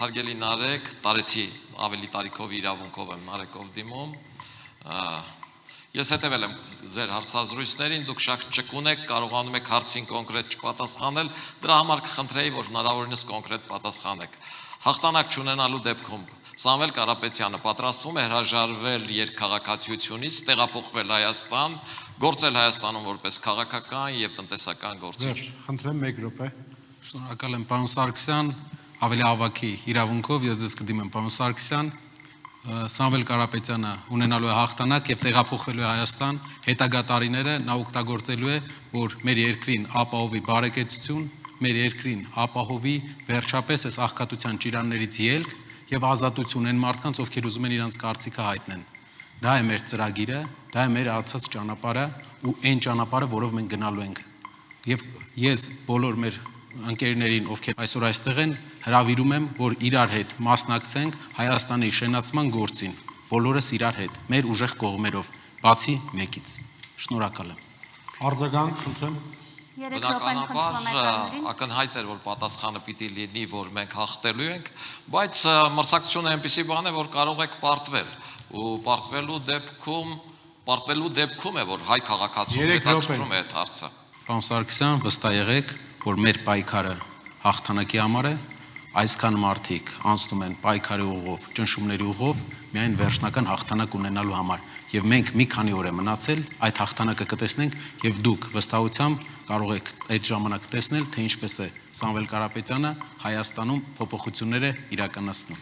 Հարգելի Նարեկ, տարեցի ավելի տարիքով իրավունքով եմ Նարեկով դիմում, ես հետևել եմ ձեր հարցազրույցներին, դուք շատ ճկուն եք, կարողանում եք հարցին կոնկրետ չպատասխանել, դրա համար կխնդրեի, որ հնարավորինս կոնկրետ պատասխանեք։ Հաղթանակ չունենալու դեպքում Սամվել Կարապետյանը պատրաստվում է հրաժարվել երկքաղաքացիությունից, տեղափոխվել Հայաստան, գործել Հայաստանում որպես քաղաքական և տնտեսական գործիչ։ Խնդրեմ 1 րոպե։ Շնորհակալ եմ, պարոն Սարգսյան, ավելի ավագի իրավունքով ես ձեզ կդիմեմ, պարոն Սարգսյան, Սամվել Կարապետյանը ունենալու է հաղթանակ և տեղափոխվելու է Հայաստան, հետագա տարիները նա օգտագործելու է, որ մեր երկրին ապահովի բարեկեցություն, մեր երկրին ապահովի վերջապես այս աղքատության ճիրաններից ելք և ազատություն այն մարդկանց, ովքեր ուզում են իրենց կարծիքը հայտնեն։ Դա է մեր ծրագիրը, դա է մեր անցած ճանապարհը ու այն ճանապարհը, որով մենք գնալու ենք։ Եվ ես բոլոր մեր ընկերներին, ովքեր այսօր այստեղ են, հրավիրում եմ, որ իրար հետ մասնակցենք Հայաստանի շենացման գործին, բոլորս իրար հետ, մեր ուժեղ կողմերով, բացի մեկից։ Շնորհակալ եմ։ Արձագանք, խնդրեմ։ Բնականաբար ակնհայտ էր, որ պատասխանը պիտի լինի, որ մենք հաղթելու ենք, բայց մրցակցությունը այնպիսի բան է, որ կարող եք պարտվել, ու պարտվելու դեպքում է, որ հայ քաղաքացուն հետաքրքրում է այդ հարցը։ Պարոն Սարգսյան, վստահ եղեք, որ մեր պայքարը հաղթանակի համար է, այսքան մարդիկ անցնում են պայքարի ուղով, ճնշումների ուղով, միայն վերջնական հաղթանակ ունենալու համար։ Եվ մենք մի քանի օր է մնացել, այդ հաղթանակը կտեսնենք, եւ դուք վստահությամբ կարող եք այդ ժամանակ տեսնել, թե ինչպես է Սամվել Կարապետյանը Հայաստանում փոփոխություններ է իրականացնում։